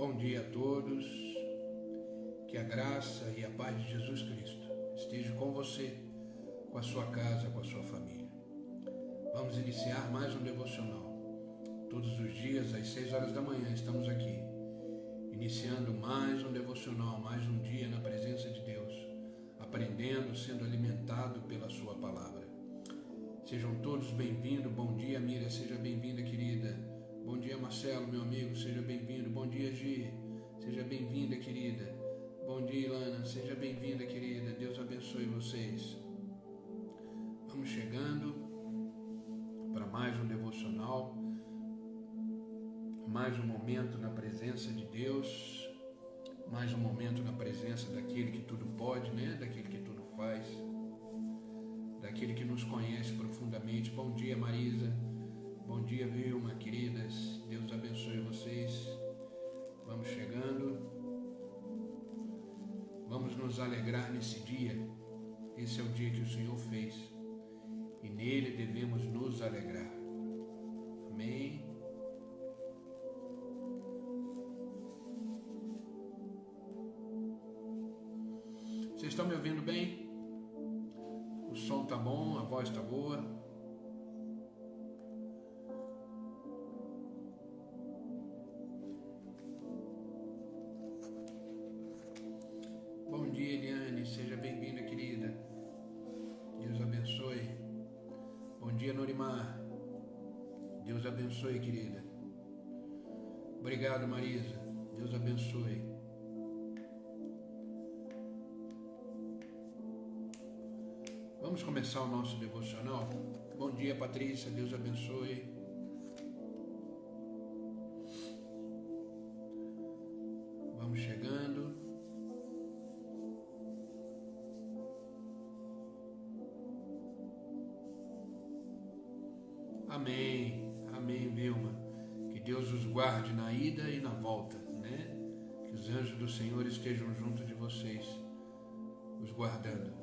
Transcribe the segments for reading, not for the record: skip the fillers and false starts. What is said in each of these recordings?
Bom dia a todos, que a graça e a paz de Jesus Cristo estejam com você, com a sua casa, com a sua família. Vamos iniciar mais um devocional. Todos os dias, às 6 horas da manhã, estamos aqui, iniciando mais um devocional, mais um dia na presença de Deus, aprendendo, sendo alimentado pela sua palavra. Sejam todos bem-vindos. Bom dia, Miriam, seja bem-vinda, querida. Bom dia, Marcelo, meu amigo, seja bem-vindo. Bom dia, Gi, seja bem-vinda, querida. Bom dia, Ilana, seja bem-vinda, querida. Deus abençoe vocês. Vamos chegando para mais um devocional, mais um momento na presença de Deus, mais um momento na presença daquele que tudo pode, né? Daquele que tudo faz, daquele que nos conhece profundamente. Bom dia, Marisa. Bom dia, Vilma, queridas. Deus abençoe vocês. Vamos chegando. Vamos nos alegrar nesse dia. Esse é o dia que o Senhor fez e nele devemos nos alegrar. Amém. Vocês estão me ouvindo bem? O som tá bom, a voz tá boa. Bom dia, Eliane, seja bem-vinda, querida. Deus abençoe. Bom dia, Norimar. Deus abençoe, querida. Obrigado, Marisa. Deus abençoe. Vamos começar o nosso devocional. Bom dia, Patrícia. Deus abençoe. Vamos chegando. Amém, amém, Vilma. Que Deus os guarde na ida e na volta, né? Que os anjos do Senhor estejam junto de vocês, os guardando.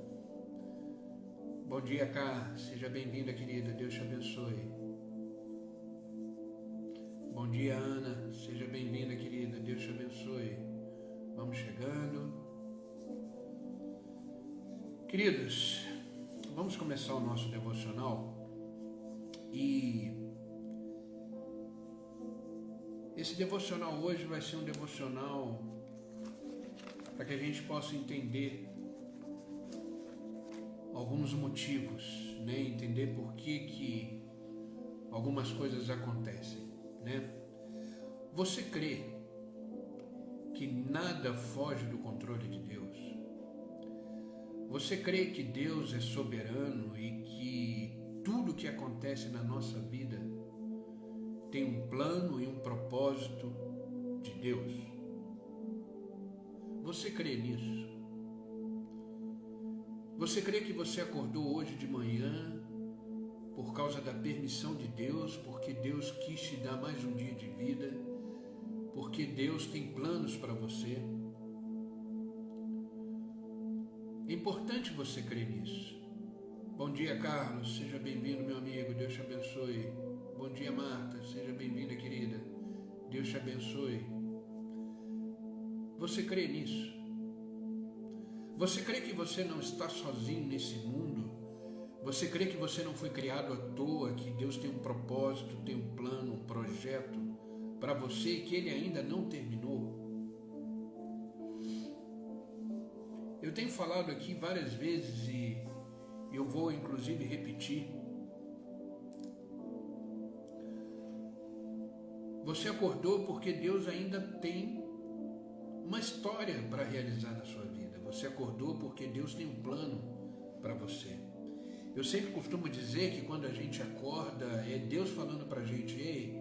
Bom dia, Cá. Seja bem-vinda, querida. Deus te abençoe. Bom dia, Ana. Seja bem-vinda, querida. Deus te abençoe. Vamos chegando. Queridos, vamos começar o nosso devocional. E esse devocional hoje vai ser um devocional para que a gente possa entender alguns motivos, né? Entender por que algumas coisas acontecem, né? Você crê que nada foge do controle de Deus? Você crê que Deus é soberano e que tudo que acontece na nossa vida tem um plano e um propósito de Deus? Você crê nisso? Você crê que você acordou hoje de manhã por causa da permissão de Deus, porque Deus quis te dar mais um dia de vida, porque Deus tem planos para você? É importante você crer nisso. Bom dia, Carlos, seja bem-vindo, meu amigo, Deus te abençoe. Bom dia, Marta, seja bem-vinda, querida, Deus te abençoe. Você crê nisso? Você crê que você não está sozinho nesse mundo? Você crê que você não foi criado à toa, que Deus tem um propósito, tem um plano, um projeto para você que Ele ainda não terminou? Eu tenho falado aqui várias vezes e eu vou inclusive repetir. Você acordou porque Deus ainda tem uma história para realizar na sua vida. Você acordou porque Deus tem um plano para você. Eu sempre costumo dizer que quando a gente acorda, é Deus falando para a gente: ei,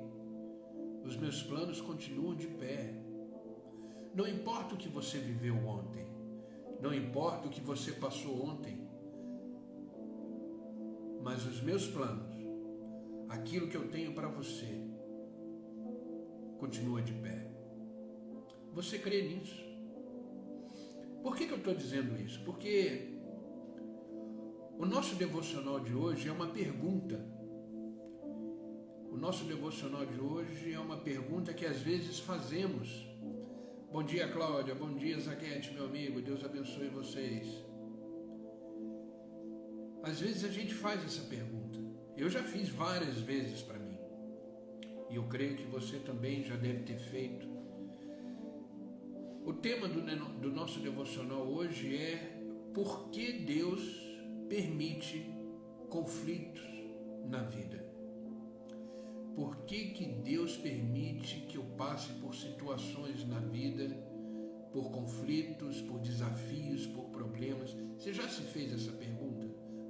os meus planos continuam de pé. Não importa o que você viveu ontem, não importa o que você passou ontem, mas os meus planos, aquilo que eu tenho para você, continua de pé. Você crê nisso? Por que eu estou dizendo isso? Porque o nosso devocional de hoje é uma pergunta. O nosso devocional de hoje é uma pergunta que às vezes fazemos Bom dia, Cláudia. Bom dia, Zaquete, meu amigo. Deus abençoe vocês. Às vezes a gente faz essa pergunta. Eu já fiz várias vezes para mim. E eu creio que você também já deve ter feito. O tema do nosso devocional hoje é por que Deus permite conflitos na vida. Por que Deus permite que eu passe por situações na vida, por conflitos, por desafios, por problemas? Você já se fez essa pergunta?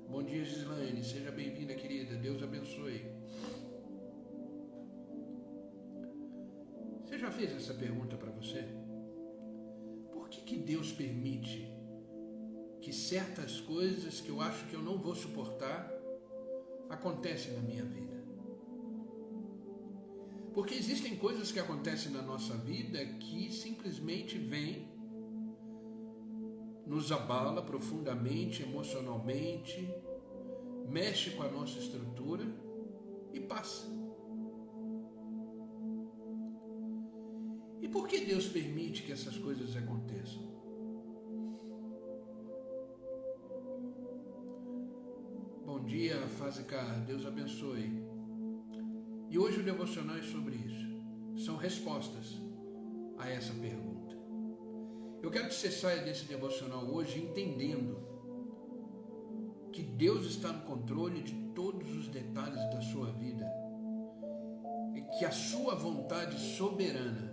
Bom dia, Gislaine. Seja bem-vinda, querida. Deus abençoe. Você já fez essa pergunta para você? Por que Deus permite que certas coisas que eu acho que eu não vou suportar acontecem na minha vida? Porque existem coisas que acontecem na nossa vida que simplesmente vêm, nos abala profundamente, emocionalmente, mexe com a nossa estrutura e passa. E por que Deus permite que essas coisas aconteçam? Bom dia, Fazicar, Deus abençoe. E hoje o devocional é sobre isso. São respostas a essa pergunta. Eu quero que você saia desse devocional hoje entendendo que Deus está no controle de todos os detalhes da sua vida e que a sua vontade soberana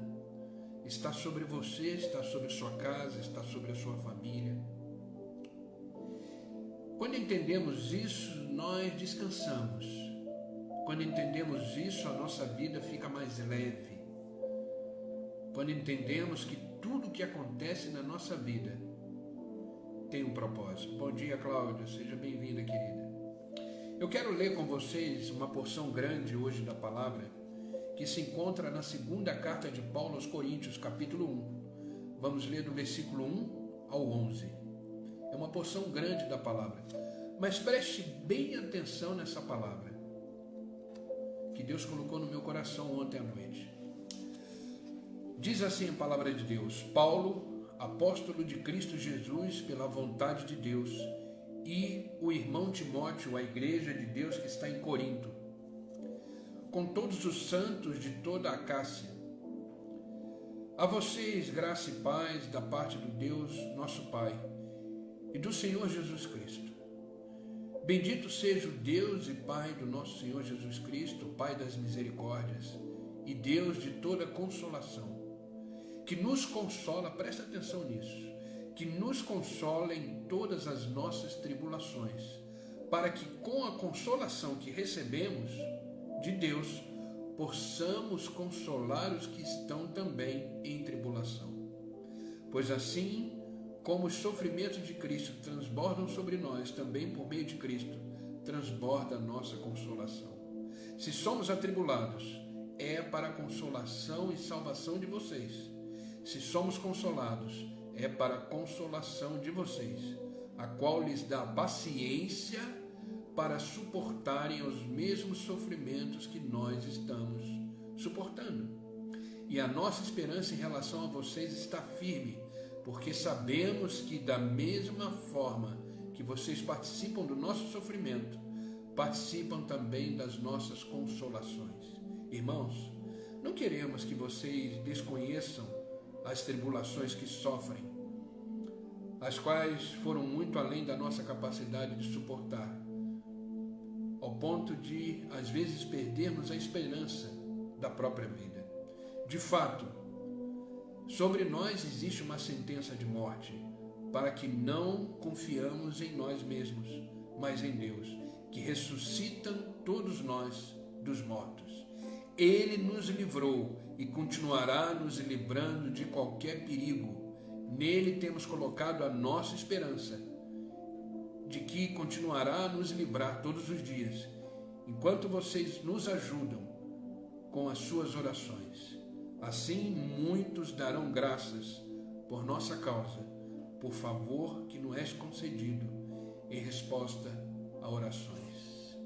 está sobre você, está sobre a sua casa, está sobre a sua família. Quando entendemos isso, nós descansamos. Quando entendemos isso, a nossa vida fica mais leve. Quando entendemos que tudo que acontece na nossa vida tem um propósito. Bom dia, Cláudia. Seja bem-vinda, querida. Eu quero ler com vocês uma porção grande hoje da palavra que se encontra na segunda carta de Paulo aos Coríntios, capítulo 1. Vamos ler do versículo 1 ao 11. É uma porção grande da palavra. Mas preste bem atenção nessa palavra que Deus colocou no meu coração ontem à noite. Diz assim a palavra de Deus: Paulo, apóstolo de Cristo Jesus, pela vontade de Deus, e o irmão Timóteo, a igreja de Deus que está em Corinto, com todos os santos de toda a Acácia. A vocês, graça e paz da parte do Deus, nosso Pai, e do Senhor Jesus Cristo. Bendito seja o Deus e Pai do nosso Senhor Jesus Cristo, Pai das misericórdias e Deus de toda consolação, que nos consola, presta atenção nisso, que nos consola em todas as nossas tribulações, para que com a consolação que recebemos de Deus, possamos consolar os que estão também em tribulação. Pois assim, como os sofrimentos de Cristo transbordam sobre nós, também por meio de Cristo, transborda a nossa consolação. Se somos atribulados, é para a consolação e salvação de vocês. Se somos consolados, é para a consolação de vocês, a qual lhes dá paciência para suportarem os mesmos sofrimentos que nós estamos suportando. E a nossa esperança em relação a vocês está firme, porque sabemos que da mesma forma que vocês participam do nosso sofrimento, participam também das nossas consolações. Irmãos, não queremos que vocês desconheçam as tribulações que sofrem, as quais foram muito além da nossa capacidade de suportar, ao ponto de, às vezes, perdermos a esperança da própria vida. De fato, sobre nós existe uma sentença de morte, para que não confiamos em nós mesmos, mas em Deus, que ressuscita todos nós dos mortos. Ele nos livrou e continuará nos livrando de qualquer perigo. Nele temos colocado a nossa esperança, de que continuará a nos livrar todos os dias, enquanto vocês nos ajudam com as suas orações. Assim, muitos darão graças por nossa causa, por favor que nos é concedido em resposta a orações.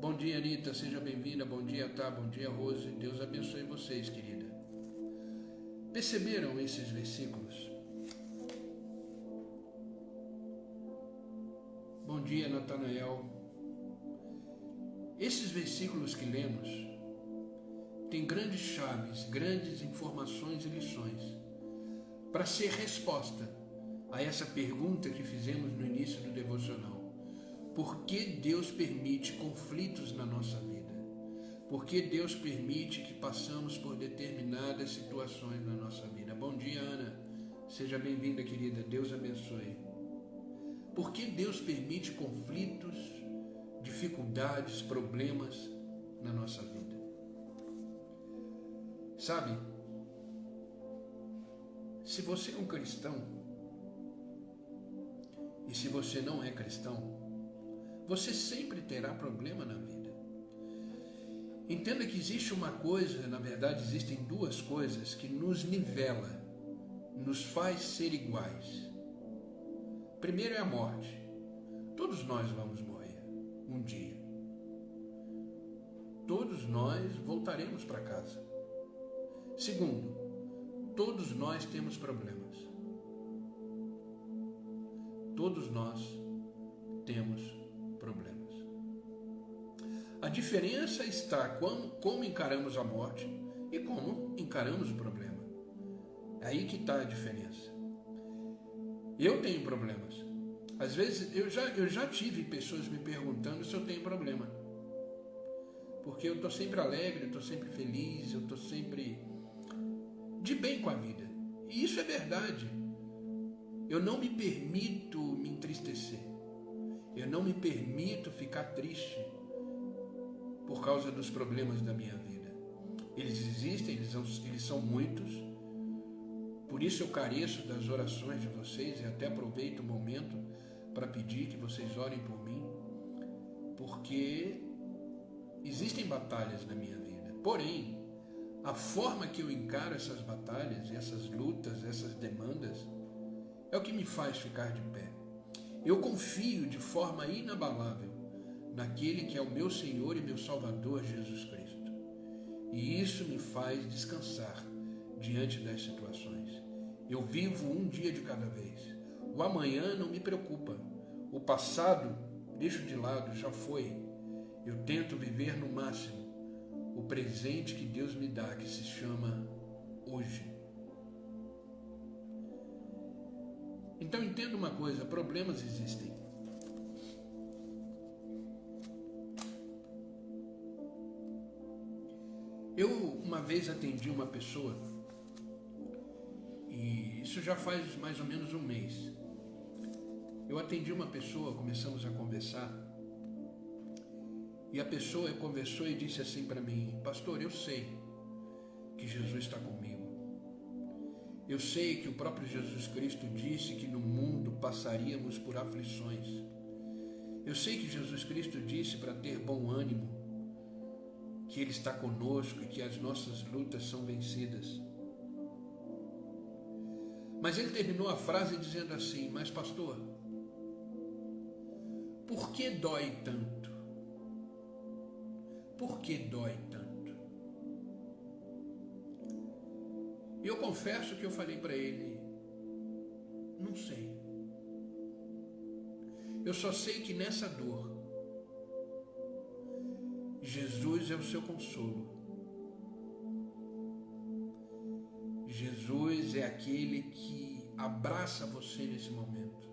Bom dia, Anitta, seja bem-vinda. Bom dia, Tá. Bom dia, Rose. Deus abençoe vocês, querida. Perceberam esses versículos? Bom dia, Natanael. Esses versículos que lemos têm grandes chaves, grandes informações e lições para ser resposta a essa pergunta que fizemos no início do devocional. Por que Deus permite conflitos na nossa vida? Por que Deus permite que passamos por determinadas situações na nossa vida? Bom dia, Ana. Seja bem-vinda, querida. Deus abençoe. Por que Deus permite conflitos, dificuldades, problemas na nossa vida? Sabe, se você é um cristão, e se você não é cristão, você sempre terá problema na vida. Entenda que existe uma coisa, na verdade existem duas coisas que nos nivela, nos faz ser iguais. Primeiro é a morte. Todos nós vamos morrer um dia. Todos nós voltaremos para casa. Segundo, todos nós temos problemas. Todos nós temos problemas. A diferença está como encaramos a morte e como encaramos o problema. É aí que está a diferença. Eu tenho problemas. Às vezes eu já tive pessoas me perguntando se eu tenho problema. Porque eu estou sempre alegre, eu estou sempre feliz, eu estou sempre de bem com a vida. E isso é verdade. Eu não me permito me entristecer. Eu não me permito ficar triste por causa dos problemas da minha vida. Eles existem, eles são muitos. Por isso eu careço das orações de vocês e até aproveito o momento para pedir que vocês orem por mim, porque existem batalhas na minha vida. Porém, a forma que eu encaro essas batalhas, essas lutas, essas demandas, é o que me faz ficar de pé. Eu confio de forma inabalável naquele que é o meu Senhor e meu Salvador, Jesus Cristo. E isso me faz descansar diante das situações. Eu vivo um dia de cada vez. O amanhã não me preocupa. O passado deixo de lado, já foi. Eu tento viver no máximo o presente que Deus me dá, que se chama hoje. Então entenda uma coisa, problemas existem. Eu uma vez atendi uma pessoa, e isso já faz mais ou menos um mês. Eu atendi uma pessoa, começamos a conversar, e a pessoa conversou e disse assim para mim: pastor, eu sei que Jesus está comigo. Eu sei que o próprio Jesus Cristo disse que no mundo passaríamos por aflições. Eu sei que Jesus Cristo disse para ter bom ânimo, que Ele está conosco e que as nossas lutas são vencidas. Mas ele terminou a frase dizendo assim: mas pastor, por que dói tanto? Por que dói tanto? E eu confesso que eu falei para ele: não sei. Eu só sei que nessa dor, Jesus é o seu consolo. Jesus é aquele que abraça você nesse momento.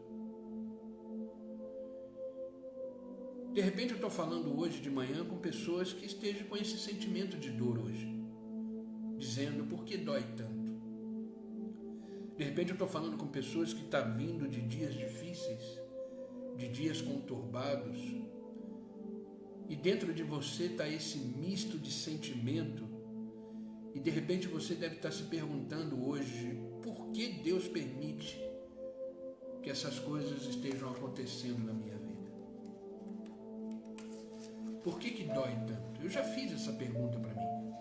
De repente eu estou falando hoje de manhã com pessoas que estejam com esse sentimento de dor hoje, dizendo: por que dói tanto? De repente eu estou falando com pessoas que estão vindo de dias difíceis, de dias conturbados, e dentro de você está esse misto de sentimento, e de repente você deve estar se perguntando hoje: por que Deus permite que essas coisas estejam acontecendo na minha vida? Por que dói tanto? Eu já fiz essa pergunta para mim.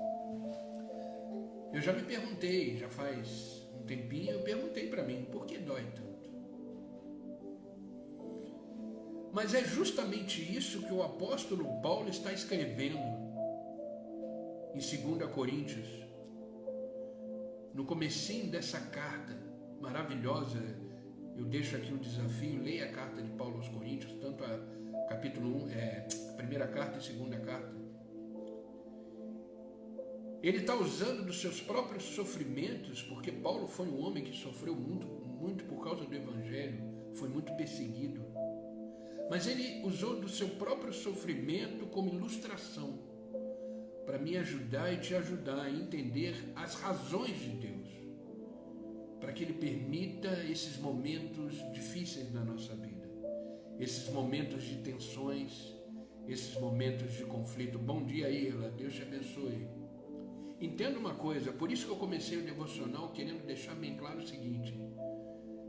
Eu já me perguntei, já faz um tempinho, eu perguntei para mim: por que dói tanto? Mas é justamente isso que o apóstolo Paulo está escrevendo em 2 Coríntios, no comecinho dessa carta maravilhosa, eu deixo aqui um desafio, leia a carta de Paulo aos Coríntios, tanto a capítulo 1, primeira carta e segunda carta. Ele está usando dos seus próprios sofrimentos, porque Paulo foi um homem que sofreu muito, muito por causa do Evangelho, foi muito perseguido. Mas ele usou do seu próprio sofrimento como ilustração para me ajudar e te ajudar a entender as razões de Deus, para que Ele permita esses momentos difíceis na nossa vida, esses momentos de tensões, esses momentos de conflito. Bom dia, Irla, Deus te abençoe. Entenda uma coisa, por isso que eu comecei o devocional querendo deixar bem claro o seguinte: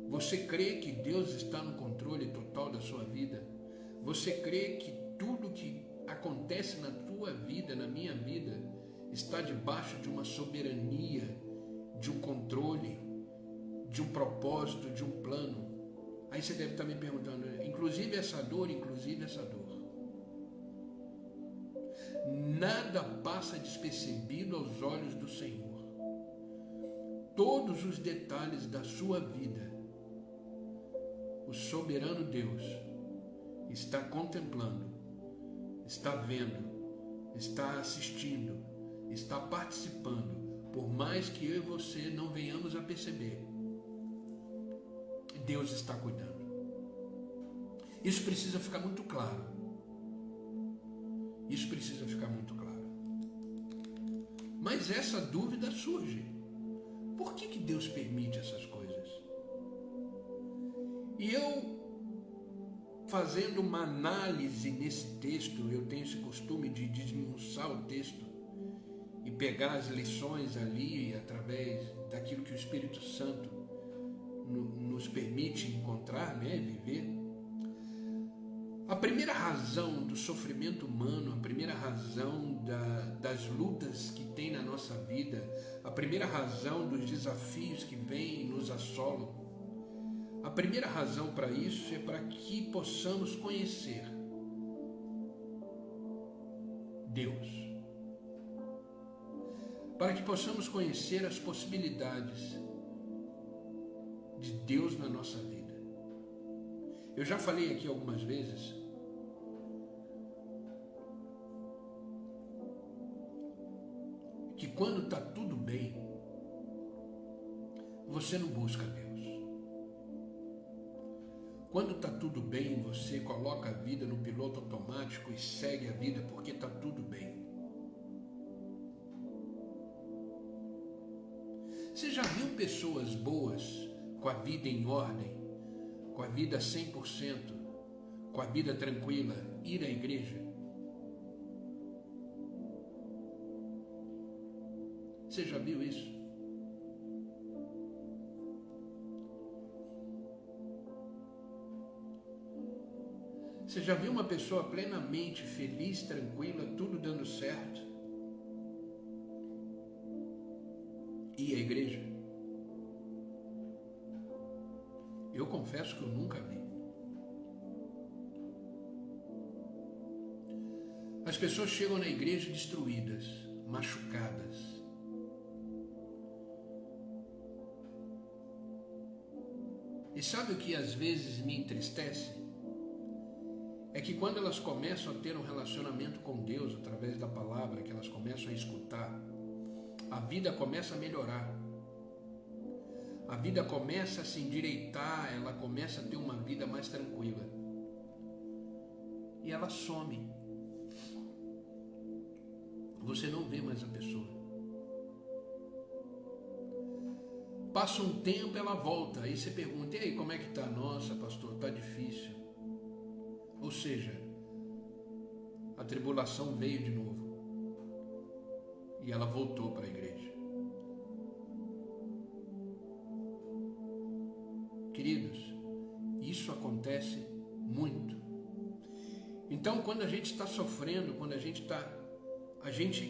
você crê que Deus está no controle total da sua vida? Você crê que tudo que acontece na tua vida, na minha vida, está debaixo de uma soberania, de um controle, de um propósito, de um plano? Aí você deve estar me perguntando, inclusive essa dor. Nada passa despercebido aos olhos do Senhor. Todos os detalhes da sua vida, o soberano Deus está contemplando, está vendo, está assistindo, está participando, por mais que eu e você não venhamos a perceber. Deus está cuidando. Isso precisa ficar muito claro. Isso precisa ficar muito claro. Mas essa dúvida surge. Por que Deus permite essas coisas? E eu, fazendo uma análise nesse texto, eu tenho esse costume de desmiuçar o texto e pegar as lições ali através daquilo que o Espírito Santo nos permite encontrar, viver. A primeira razão do sofrimento humano, a primeira razão das lutas que tem na nossa vida, a primeira razão dos desafios que vêm e nos assolam, a primeira razão para isso é para que possamos conhecer Deus, para que possamos conhecer as possibilidades de Deus na nossa vida. Eu já falei aqui algumas vezes que quando está tudo bem, você não busca Deus. Quando está tudo bem, você coloca a vida no piloto automático e segue a vida porque está tudo bem. Você já viu pessoas boas, com a vida em ordem, com a vida 100%, com a vida tranquila, ir à igreja? Você já viu isso? Você já viu uma pessoa plenamente feliz, tranquila, tudo dando certo, ir à igreja? Eu confesso que eu nunca vi. As pessoas chegam na igreja destruídas, machucadas. E sabe o que às vezes me entristece? É que quando elas começam a ter um relacionamento com Deus através da palavra, que elas começam a escutar, a vida começa a melhorar. A vida começa a se endireitar, ela começa a ter uma vida mais tranquila. E ela some. Você não vê mais a pessoa. Passa um tempo, ela volta. Aí você pergunta, e aí, como é que tá? Nossa, pastor, tá difícil. Ou seja, a tribulação veio de novo. E ela voltou para a igreja. Queridos, isso acontece muito. Então, quando a gente está sofrendo, quando a gente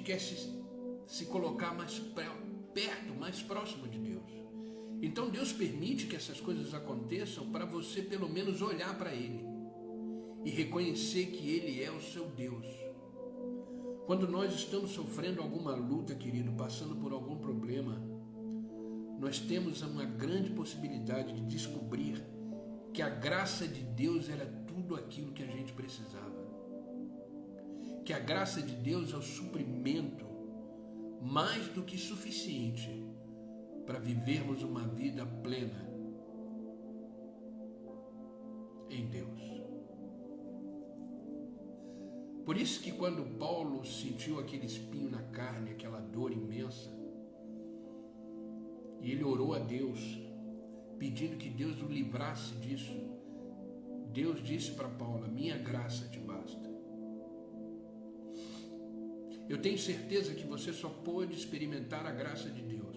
quer se colocar mais perto, mais próximo de Deus. Então Deus permite que essas coisas aconteçam para você pelo menos olhar para Ele e reconhecer que Ele é o seu Deus. Quando nós estamos sofrendo alguma luta, querido, passando por algum problema, nós temos uma grande possibilidade de descobrir que a graça de Deus era tudo aquilo que a gente precisava. Que a graça de Deus é o suprimento mais do que suficiente para vivermos uma vida plena em Deus. Por isso que quando Paulo sentiu aquele espinho na carne, aquela dor imensa, e ele orou a Deus, pedindo que Deus o livrasse disso, Deus disse para Paulo: minha graça te basta. Eu tenho certeza que você só pôde experimentar a graça de Deus,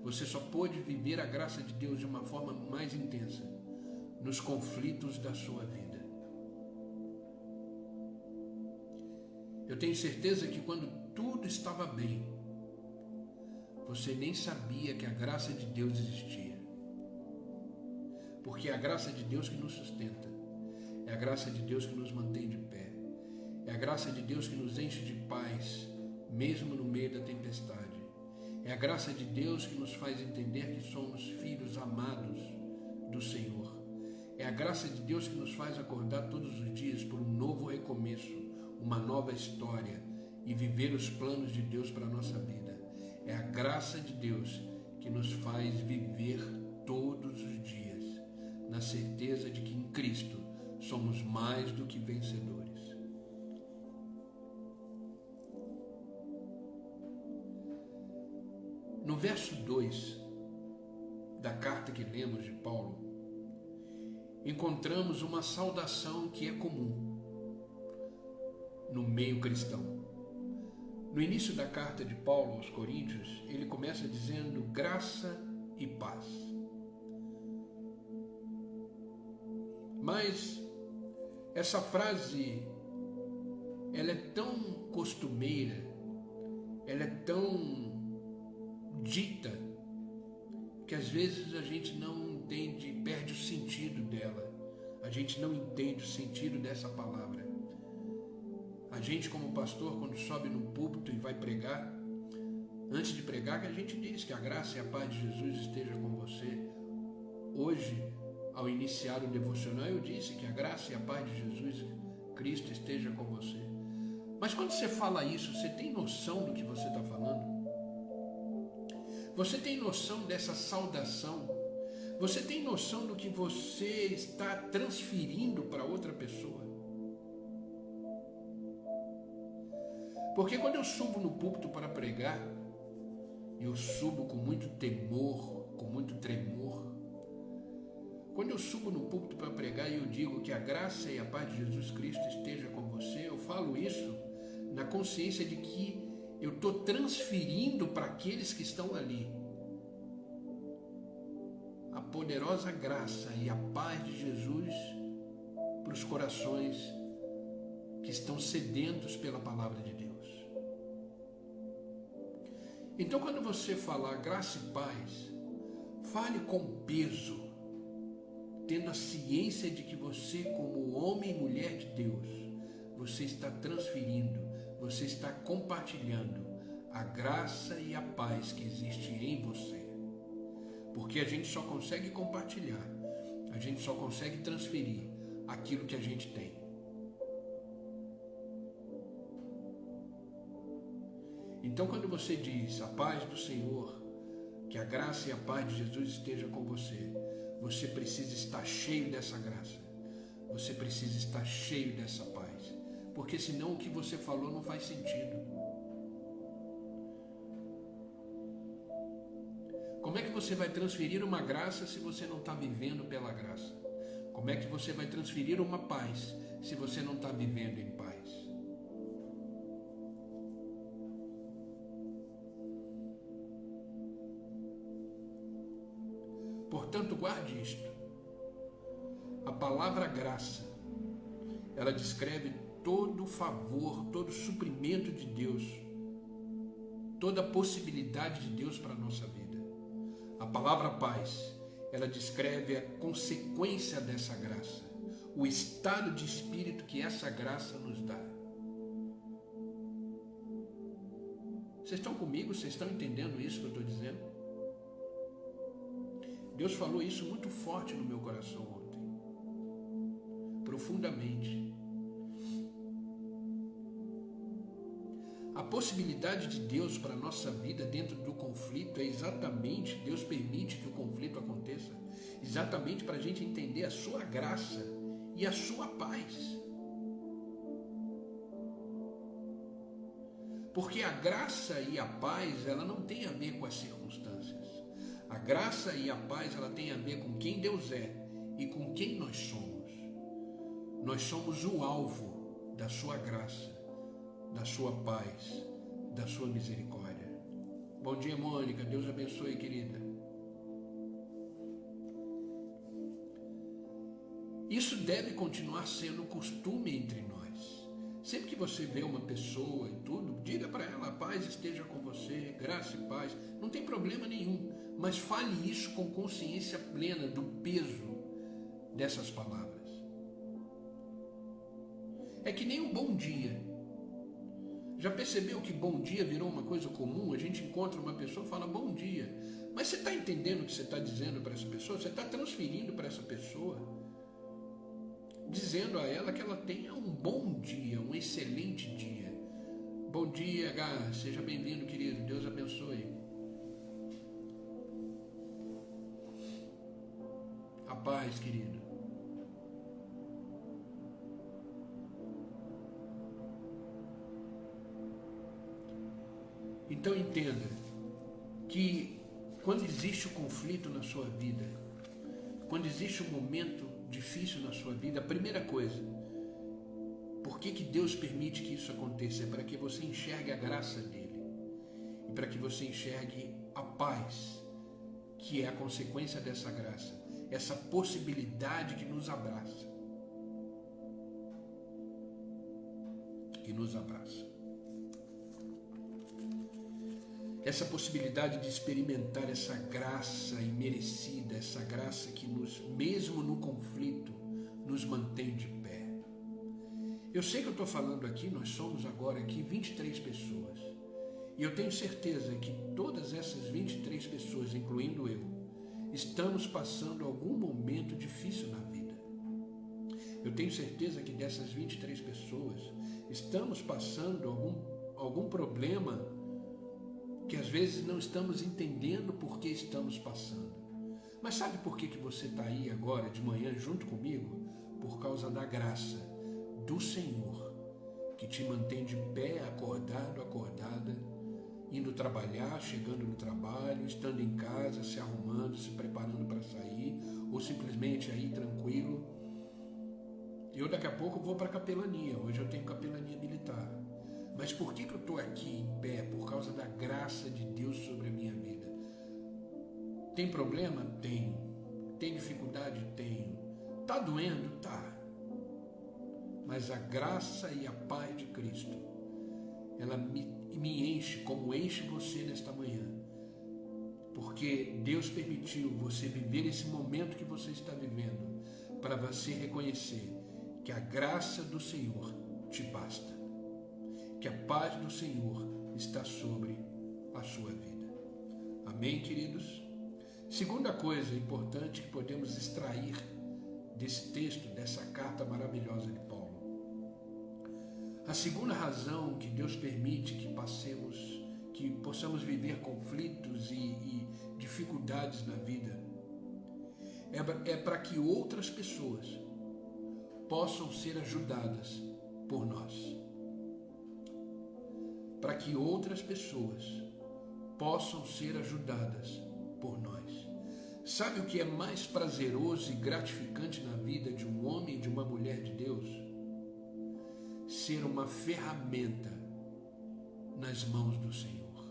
você só pôde viver a graça de Deus de uma forma mais intensa nos conflitos da sua vida. Eu tenho certeza que quando tudo estava bem, você nem sabia que a graça de Deus existia. Porque é a graça de Deus que nos sustenta, é a graça de Deus que nos mantém de pé, é a graça de Deus que nos enche de paz, mesmo no meio da tempestade. É a graça de Deus que nos faz entender que somos filhos amados do Senhor. É a graça de Deus que nos faz acordar todos os dias por um novo recomeço, uma nova história e viver os planos de Deus para a nossa vida. É a graça de Deus que nos faz viver todos os dias na certeza de que em Cristo somos mais do que vencedores. No verso 2 da carta que lemos de Paulo, encontramos uma saudação que é comum no meio cristão. No início da carta de Paulo aos Coríntios, ele começa dizendo graça e paz. Mas essa frase, ela é tão costumeira, ela é tão dita, que às vezes a gente não entende, perde o sentido dela. A gente não entende o sentido dessa palavra. A gente, como pastor, quando sobe no púlpito e vai pregar, antes de pregar, que a gente diz que a graça e a paz de Jesus esteja com você. Hoje, ao iniciar o devocional, eu disse que a graça e a paz de Jesus Cristo esteja com você. Mas quando você fala isso, você tem noção do que você está falando? Você tem noção dessa saudação? Você tem noção do que você está transferindo para outra pessoa? Porque quando eu subo no púlpito para pregar, eu subo com muito temor, com muito tremor. Quando eu subo no púlpito para pregar e eu digo que a graça e a paz de Jesus Cristo esteja com você, eu falo isso na consciência de que eu estou transferindo para aqueles que estão ali a poderosa graça e a paz de Jesus para os corações que estão sedentos pela palavra de Deus. Então, quando você falar graça e paz, fale com peso, tendo a ciência de que você, como homem e mulher de Deus, você está transferindo, você está compartilhando a graça e a paz que existe em você. Porque a gente só consegue compartilhar, a gente só consegue transferir aquilo que a gente tem. Então, quando você diz a paz do Senhor, que a graça e a paz de Jesus esteja com você, você precisa estar cheio dessa graça, você precisa estar cheio dessa paz, porque senão o que você falou não faz sentido. Como é que você vai transferir uma graça se você não está vivendo pela graça? Como é que você vai transferir uma paz se você não está vivendo em paz? Portanto, guarde isto. A palavra graça, ela descreve todo o favor, todo o suprimento de Deus, toda a possibilidade de Deus para a nossa vida. A palavra paz, ela descreve a consequência dessa graça, o estado de espírito que essa graça nos dá. Vocês estão comigo? Vocês estão entendendo isso que eu estou dizendo? Deus falou isso muito forte no meu coração ontem, profundamente. A possibilidade de Deus para a nossa vida dentro do conflito é exatamente, Deus permite que o conflito aconteça, exatamente para a gente entender a sua graça e a sua paz. Porque a graça e a paz, ela não tem a ver com as circunstâncias. A graça e a paz, ela tem a ver com quem Deus é e com quem nós somos. Nós somos o alvo da sua graça, da sua paz, da sua misericórdia. Bom dia, Mônica. Deus abençoe, querida. Isso deve continuar sendo costume entre nós. Sempre que você vê uma pessoa e tudo, diga para ela: a paz esteja com você, graça e paz. Não tem problema nenhum, mas fale isso com consciência plena do peso dessas palavras. É que nem um bom dia. Já percebeu que bom dia virou uma coisa comum? A gente encontra uma pessoa e fala bom dia. Mas você está entendendo o que você está dizendo para essa pessoa? Você está transferindo para essa pessoa, dizendo a ela que ela tenha um bom dia, um excelente dia. Bom dia, H. Seja bem-vindo, querido. Deus abençoe. A paz, querido. Então entenda que quando existe o conflito na sua vida, quando existe um momento difícil na sua vida, a primeira coisa, por que Deus permite que isso aconteça? É para que você enxergue a graça dele e para que você enxergue a paz, que é a consequência dessa graça, essa possibilidade que nos abraça. Que nos abraça. Essa possibilidade de experimentar essa graça imerecida, essa graça que mesmo no conflito, nos mantém de pé. Eu sei que eu estou falando aqui, nós somos agora aqui 23 pessoas. E eu tenho certeza que todas essas 23 pessoas, incluindo eu, estamos passando algum momento difícil na vida. Eu tenho certeza que dessas 23 pessoas, estamos passando algum problema que às vezes não estamos entendendo por que estamos passando. Mas sabe por que você está aí agora de manhã junto comigo? Por causa da graça do Senhor, que te mantém de pé, acordado, acordada, indo trabalhar, chegando no trabalho, estando em casa, se arrumando, se preparando para sair, ou simplesmente aí tranquilo. Eu daqui a pouco vou para a capelania, hoje eu tenho capelania militar. Mas por que eu estou aqui em pé? Por causa da graça de Deus sobre a minha vida. Tem problema? Tenho. Tem dificuldade? Tenho. Está doendo? Tá. Mas a graça e a paz de Cristo, ela me enche como enche você nesta manhã. Porque Deus permitiu você viver esse momento que você está vivendo, para você reconhecer que a graça do Senhor te basta. Que a paz do Senhor está sobre a sua vida. Amém, queridos? Segunda coisa importante que podemos extrair desse texto, dessa carta maravilhosa de Paulo. A segunda razão que Deus permite que possamos viver conflitos e dificuldades na vida é para que outras pessoas possam ser ajudadas por nós. Para que outras pessoas possam ser ajudadas por nós. Sabe o que é mais prazeroso e gratificante na vida de um homem e de uma mulher de Deus? Ser uma ferramenta nas mãos do Senhor.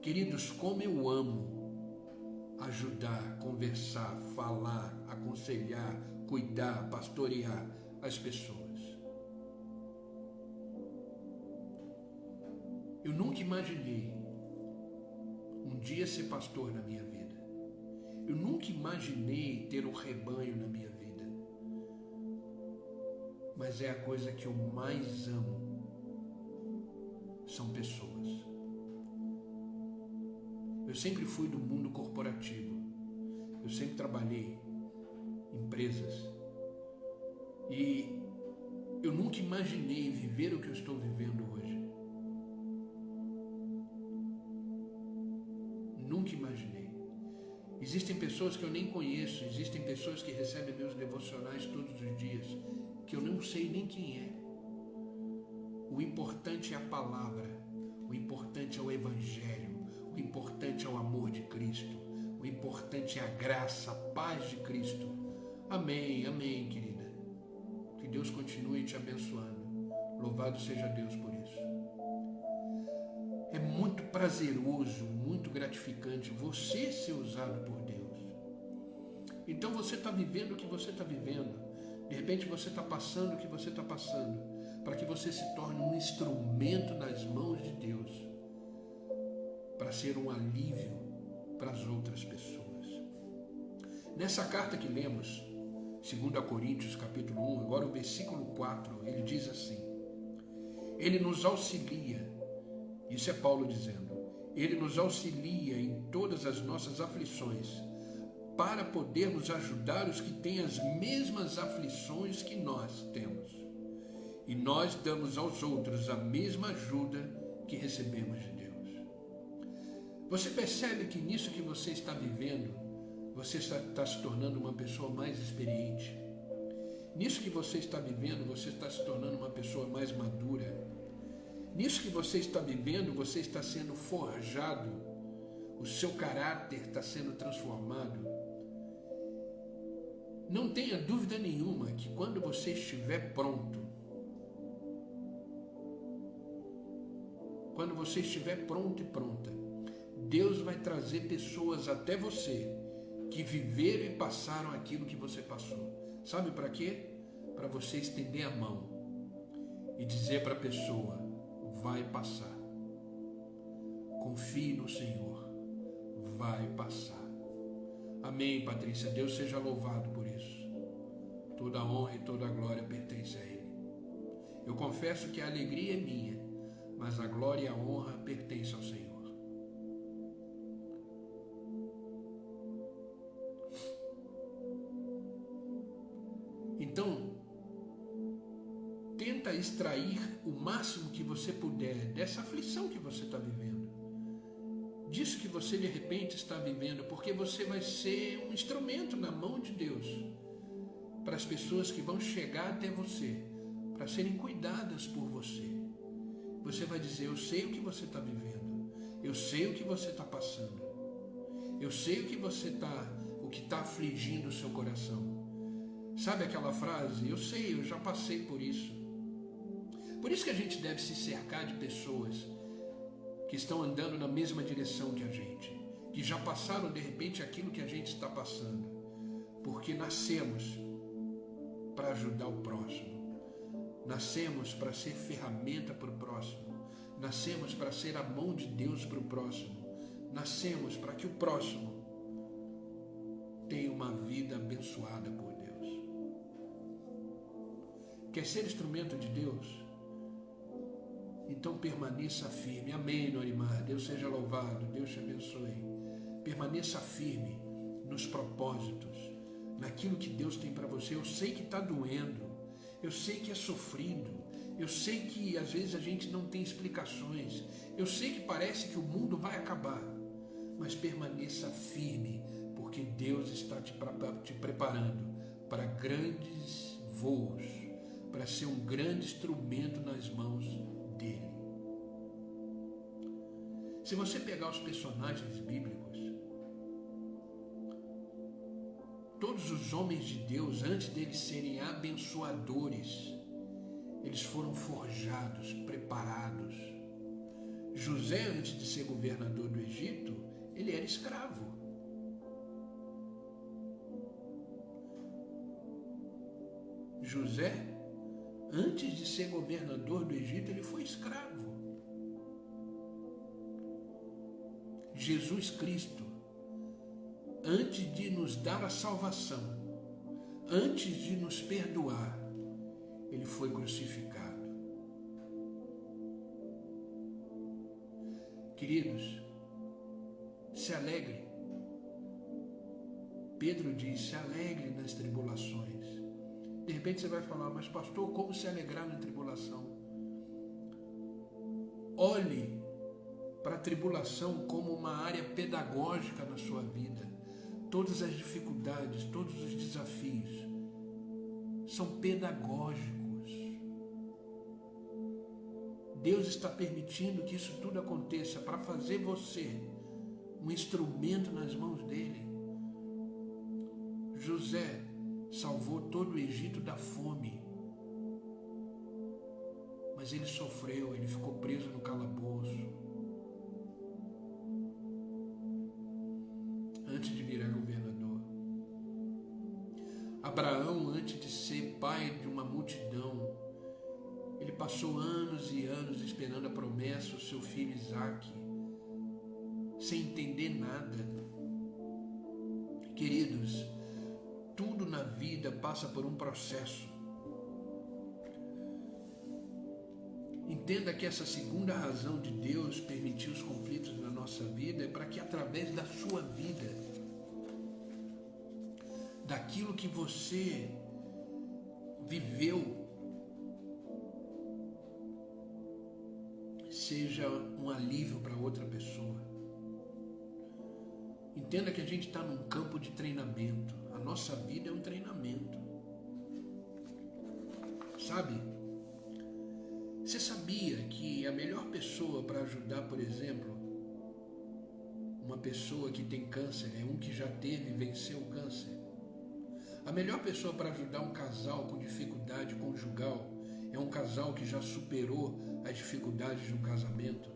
Queridos, como eu amo ajudar, conversar, falar, aconselhar, cuidar, pastorear as pessoas. Eu nunca imaginei um dia ser pastor na minha vida. Eu nunca imaginei ter um rebanho na minha vida. Mas é a coisa que eu mais amo. São pessoas. Eu sempre fui do mundo corporativo. Eu sempre trabalhei em empresas. E eu nunca imaginei viver o que eu estou vivendo hoje. Nunca imaginei. Existem pessoas que eu nem conheço, existem pessoas que recebem meus devocionais todos os dias, que eu não sei nem quem é. O importante é a palavra, o importante é o evangelho, o importante é o amor de Cristo, o importante é a graça, a paz de Cristo. Amém, amém, querida. Que Deus continue te abençoando. Louvado seja Deus por isso. É muito prazeroso, muito gratificante você ser usado por Deus. Então você está vivendo o que você está vivendo. De repente você está passando o que você está passando, para que você se torne um instrumento nas mãos de Deus, para ser um alívio para as outras pessoas. Nessa carta que lemos, 2 Coríntios capítulo 1, agora o versículo 4, ele diz assim: Ele nos auxilia. Isso é Paulo dizendo. Ele nos auxilia em todas as nossas aflições, para podermos ajudar os que têm as mesmas aflições que nós temos. E nós damos aos outros a mesma ajuda que recebemos de Deus. Você percebe que nisso que você está vivendo, você está se tornando uma pessoa mais experiente. Nisso que você está vivendo, você está se tornando uma pessoa mais madura. Nisso que você está vivendo, você está sendo forjado, o seu caráter está sendo transformado. Não tenha dúvida nenhuma que quando você estiver pronto, quando você estiver pronto e pronta, Deus vai trazer pessoas até você que viveram e passaram aquilo que você passou. Sabe para quê? Para você estender a mão e dizer para a pessoa: vai passar. Confie no Senhor. Vai passar. Amém, Patrícia. Deus seja louvado por isso. Toda a honra e toda a glória pertence a Ele. Eu confesso que a alegria é minha, mas a glória e a honra pertencem ao Senhor. Então, tenta extrair o máximo que você puder dessa aflição que você está vivendo, disso que você de repente está vivendo, porque você vai ser um instrumento na mão de Deus para as pessoas que vão chegar até você, para serem cuidadas por você. Você vai dizer: eu sei o que você está vivendo, eu sei o que você está passando, eu sei o que está afligindo o seu coração. Sabe aquela frase? Eu sei, eu já passei por isso. Por isso que a gente deve se cercar de pessoas que estão andando na mesma direção que a gente, que já passaram de repente aquilo que a gente está passando, porque nascemos para ajudar o próximo, nascemos para ser ferramenta para o próximo, nascemos para ser a mão de Deus para o próximo, nascemos para que o próximo tenha uma vida abençoada por Deus. Quer ser instrumento de Deus? Então permaneça firme. Amém, Norimar. Deus seja louvado. Deus te abençoe. Permaneça firme nos propósitos, naquilo que Deus tem para você. Eu sei que está doendo. Eu sei que é sofrido. Eu sei que às vezes a gente não tem explicações. Eu sei que parece que o mundo vai acabar. Mas permaneça firme, porque Deus está te preparando para grandes voos, para ser um grande instrumento nas mãos dele. Se você pegar os personagens bíblicos, todos os homens de Deus, antes deles serem abençoadores, eles foram forjados, preparados. José, antes de ser governador do Egito, ele era escravo. José, antes de ser governador do Egito, ele foi escravo. Jesus Cristo, antes de nos dar a salvação, antes de nos perdoar, ele foi crucificado. Queridos, Se alegre. Pedro diz, se alegre nas tribulações. De repente você vai falar, mas pastor, como se alegrar na tribulação? Olhe para a tribulação como uma área pedagógica na sua vida. Todas as dificuldades, todos os desafios são pedagógicos. Deus está permitindo que isso tudo aconteça para fazer você um instrumento nas mãos dele. José salvou todo o Egito da fome, mas ele sofreu, ele ficou preso no calabouço antes de virar governador. Abraão, antes de ser pai de uma multidão, ele passou anos e anos esperando a promessa, o seu filho Isaque, sem entender nada. Queridos, tudo na vida passa por um processo. Entenda que essa segunda razão de Deus permitir os conflitos na nossa vida é para que através da sua vida, daquilo que você viveu, seja um alívio para outra pessoa. Entenda que a gente está num campo de treinamento. A nossa vida é um treinamento. Sabe? Você sabia que a melhor pessoa para ajudar, por exemplo, uma pessoa que tem câncer é um que já teve e venceu o câncer? A melhor pessoa para ajudar um casal com dificuldade conjugal é um casal que já superou as dificuldades de um casamento.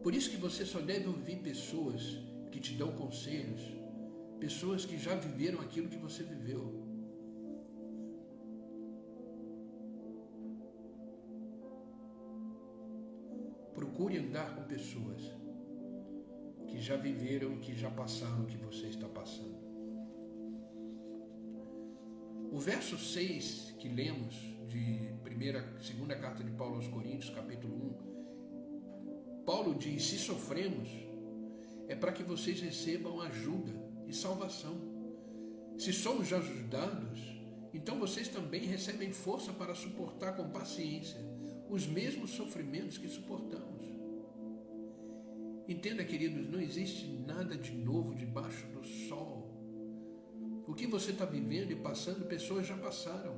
Por isso que você só deve ouvir pessoas que te dão conselhos, pessoas que já viveram aquilo que você viveu. Procure andar com pessoas que já viveram e que já passaram o que você está passando. O verso 6 que lemos de segunda carta de Paulo aos Coríntios, capítulo 1, Paulo diz, se sofremos, é para que vocês recebam ajuda e salvação. Se somos ajudados, então vocês também recebem força para suportar com paciência os mesmos sofrimentos que suportamos. Entenda, queridos, não existe nada de novo debaixo do sol. O que você está vivendo e passando, pessoas já passaram.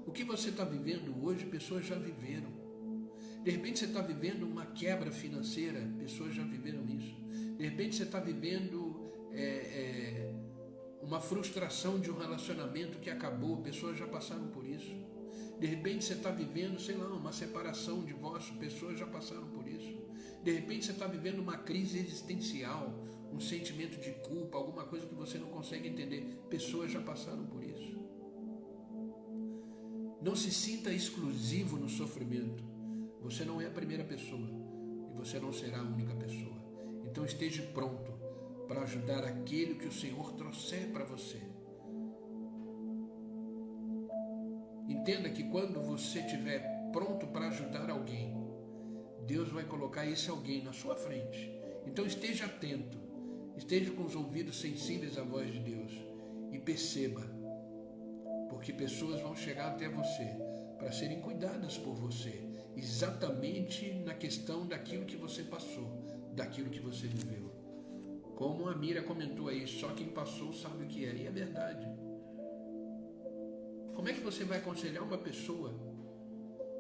O que você está vivendo hoje, pessoas já viveram. De repente você está vivendo uma quebra financeira, pessoas já viveram isso. De repente você está vivendo uma frustração de um relacionamento que acabou, pessoas já passaram por isso. De repente você está vivendo, sei lá, uma separação, um divórcio, pessoas já passaram por isso. De repente você está vivendo uma crise existencial, um sentimento de culpa, alguma coisa que você não consegue entender, pessoas já passaram por isso. Não se sinta exclusivo no sofrimento. Você não é a primeira pessoa e você não será a única pessoa. Então esteja pronto para ajudar aquele que o Senhor trouxer para você. Entenda que quando você estiver pronto para ajudar alguém, Deus vai colocar esse alguém na sua frente. Então esteja atento, esteja com os ouvidos sensíveis à voz de Deus e perceba, porque pessoas vão chegar até você para serem cuidadas por você, exatamente na questão daquilo que você passou, daquilo que você viveu. Como a Mira comentou aí, só quem passou sabe o que era, e é verdade. Como é que você vai aconselhar uma pessoa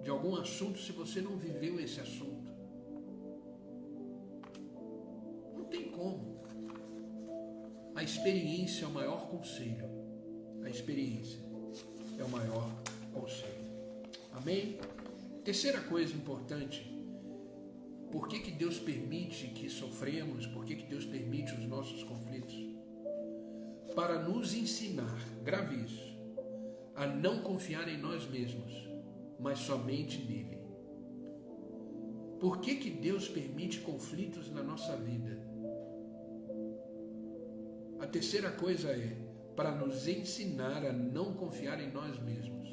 de algum assunto se você não viveu esse assunto? Não tem como. A experiência é o maior conselho. A experiência é o maior conselho. Amém? Terceira coisa importante, por que Deus permite que sofremos? Por que Deus permite os nossos conflitos? Para nos ensinar, grave isso, a não confiar em nós mesmos, mas somente nele. Por que Deus permite conflitos na nossa vida? A terceira coisa é para nos ensinar a não confiar em nós mesmos,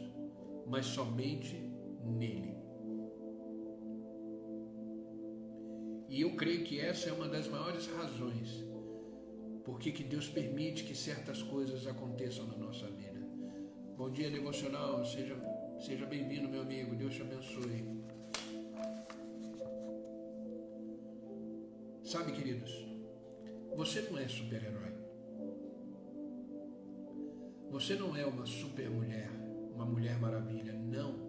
mas somente nele. E eu creio que essa é uma das maiores razões por que Deus permite que certas coisas aconteçam na nossa vida. Bom dia, devocional. Seja bem-vindo, meu amigo. Deus te abençoe. Sabe, queridos, você não é super-herói. Você não é uma super-mulher, uma mulher maravilha. Não.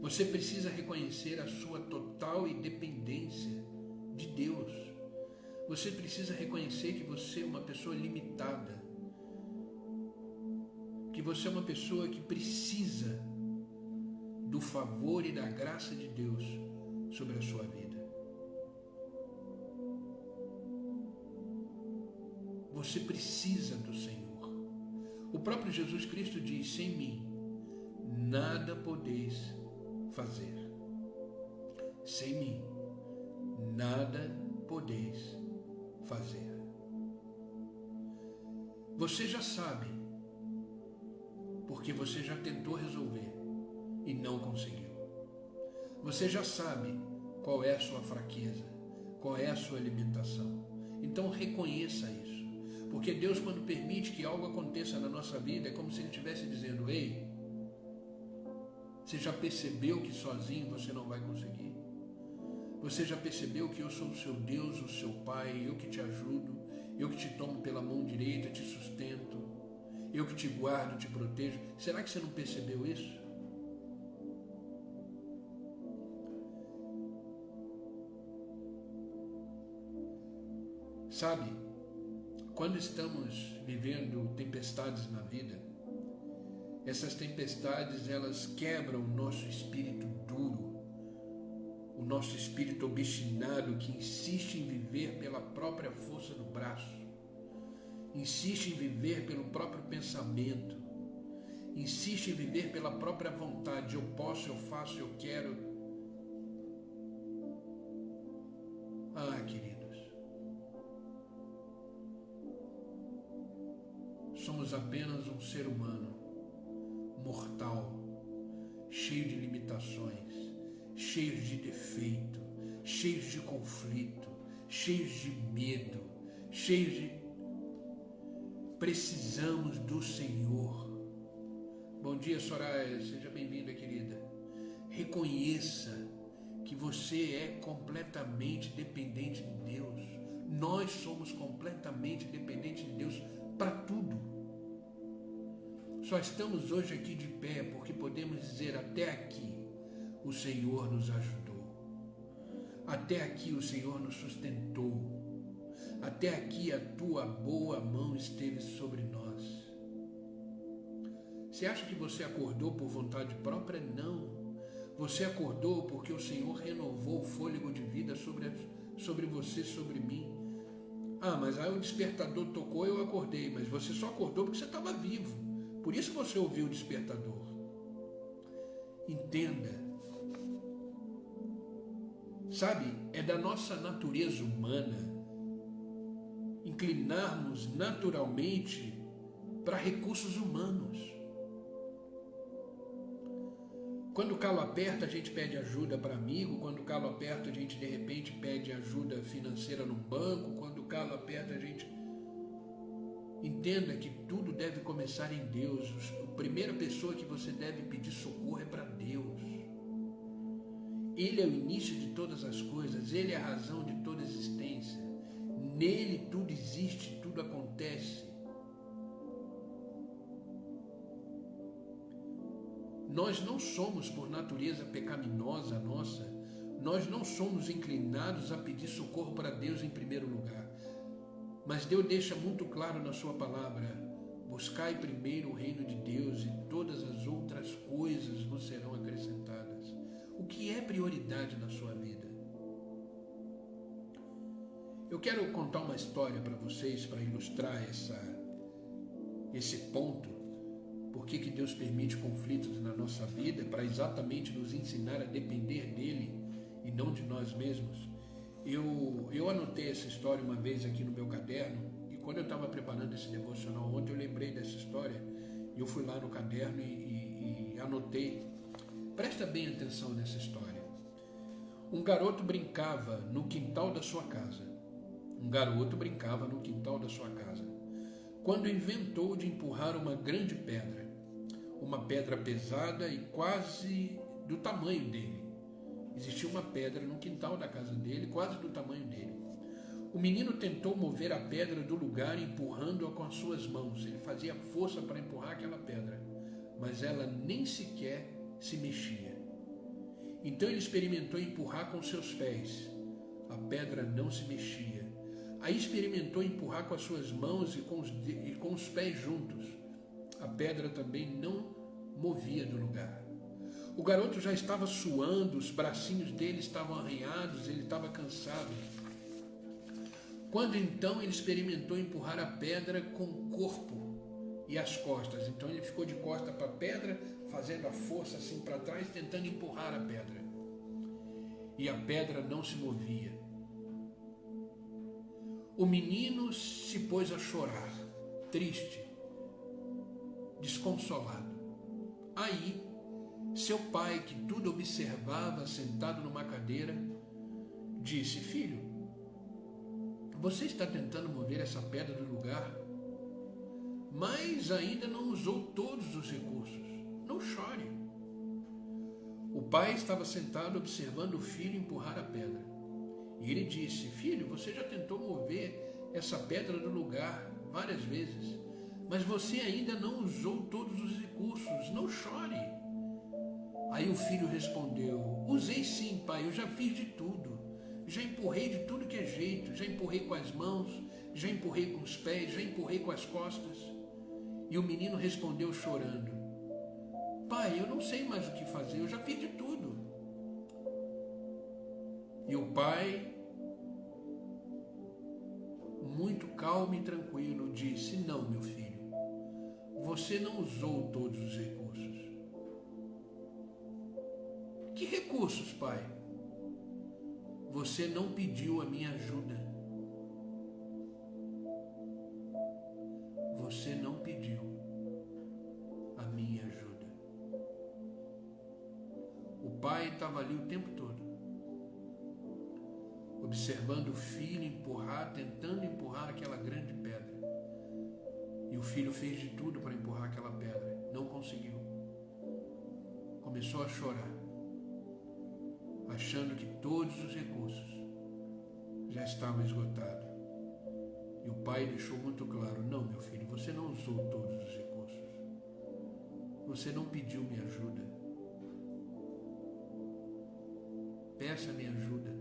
Você precisa reconhecer a sua total independência de Deus. Você precisa reconhecer que você é uma pessoa limitada. Que você é uma pessoa que precisa do favor e da graça de Deus sobre a sua vida. Você precisa do Senhor. O próprio Jesus Cristo diz: sem mim, nada podeis fazer. Sem mim, nada podeis fazer. Você já sabe, porque você já tentou resolver e não conseguiu. Você já sabe qual é a sua fraqueza, qual é a sua limitação. Então reconheça isso. Porque Deus, quando permite que algo aconteça na nossa vida, é como se Ele estivesse dizendo: ei, você já percebeu que sozinho você não vai conseguir? Você já percebeu que eu sou o seu Deus, o seu Pai, eu que te ajudo, eu que te tomo pela mão direita, te sustento, eu que te guardo, te protejo? Será que você não percebeu isso? Sabe, quando estamos vivendo tempestades na vida, essas tempestades, elas quebram o nosso espírito duro, o nosso espírito obstinado que insiste em viver pela própria força do braço, insiste em viver pelo próprio pensamento, insiste em viver pela própria vontade. Eu posso, eu faço, eu quero. Ah, queridos, somos apenas um ser humano, mortal, cheio de limitações, cheios de defeito, cheios de conflito, cheios de medo, cheios de... Precisamos do Senhor. Bom dia, Soraya, seja bem-vinda, querida. Reconheça que você é completamente dependente de Deus. Nós somos completamente dependentes de Deus para tudo. Só estamos hoje aqui de pé porque podemos dizer: até aqui o Senhor nos ajudou. Até aqui o Senhor nos sustentou. Até aqui a tua boa mão esteve sobre nós. Você acha que você acordou por vontade própria? Não. Você acordou porque o Senhor renovou o fôlego de vida sobre você, sobre mim. Ah, mas aí o despertador tocou e eu acordei. Mas você só acordou porque você estava vivo. Por isso você ouviu o despertador. Entenda. Sabe, é da nossa natureza humana inclinarmos naturalmente para recursos humanos. Quando o calo aperta, a gente pede ajuda para amigo. Quando o calo aperta, a gente de repente pede ajuda financeira no banco. Quando o calo aperta, a gente... Entenda que tudo deve começar em Deus. A primeira pessoa que você deve pedir socorro é para Deus. Ele é o início de todas as coisas. Ele é a razão de toda existência. Nele tudo existe, tudo acontece. Nós não somos, por natureza pecaminosa nossa, nós não somos inclinados a pedir socorro para Deus em primeiro lugar. Mas Deus deixa muito claro na sua palavra: buscai primeiro o reino de Deus e todas as outras coisas vos serão acrescentadas. O que é prioridade na sua vida? Eu quero contar uma história para vocês para ilustrar esse ponto. Por que Deus permite conflitos na nossa vida? Para exatamente nos ensinar a depender dele e não de nós mesmos. Eu anotei essa história uma vez aqui no meu caderno, e quando eu estava preparando esse devocional ontem, eu lembrei dessa história, e eu fui lá no caderno e anotei. Presta bem atenção nessa história. Um garoto brincava no quintal da sua casa. Um garoto brincava no quintal da sua casa, quando inventou de empurrar uma grande pedra, uma pedra pesada e quase do tamanho dele. Existia uma pedra no quintal da casa dele, quase do tamanho dele. O menino tentou mover a pedra do lugar empurrando-a com as suas mãos. Ele fazia força para empurrar aquela pedra, mas ela nem sequer se mexia. Então ele experimentou empurrar com seus pés. A pedra não se mexia. Aí experimentou empurrar com as suas mãos e com os pés juntos. A pedra também não movia do lugar. O garoto já estava suando, os bracinhos dele estavam arranhados, ele estava cansado. Quando então ele experimentou empurrar a pedra com o corpo e as costas. Então ele ficou de costa para a pedra, fazendo a força assim para trás, tentando empurrar a pedra. E a pedra não se movia. O menino se pôs a chorar, triste, desconsolado. Aí, seu pai, que tudo observava, sentado numa cadeira, disse: filho, você está tentando mover essa pedra do lugar, mas ainda não usou todos os recursos. Não chore. O pai estava sentado observando o filho empurrar a pedra. E ele disse: filho, você já tentou mover essa pedra do lugar várias vezes, mas você ainda não usou todos os recursos. Não chore. Aí o filho respondeu: usei sim, pai, eu já fiz de tudo. Já empurrei de tudo que é jeito. Já empurrei com as mãos, já empurrei com os pés, já empurrei com as costas. E o menino respondeu chorando: pai, eu não sei mais o que fazer, eu já fiz de tudo. E o pai, muito calmo e tranquilo, disse: não, meu filho, você não usou todos os recursos. Que recursos, pai? Você não pediu a minha ajuda. Você não pediu a minha ajuda. O pai estava ali o tempo todo, observando o filho empurrar, tentando empurrar aquela grande pedra. E o filho fez de tudo para empurrar aquela pedra. Não conseguiu. Começou a chorar, achando que todos os recursos já estavam esgotados. E o pai deixou muito claro: não, meu filho, você não usou todos os recursos. Você não pediu minha ajuda. Peça minha ajuda.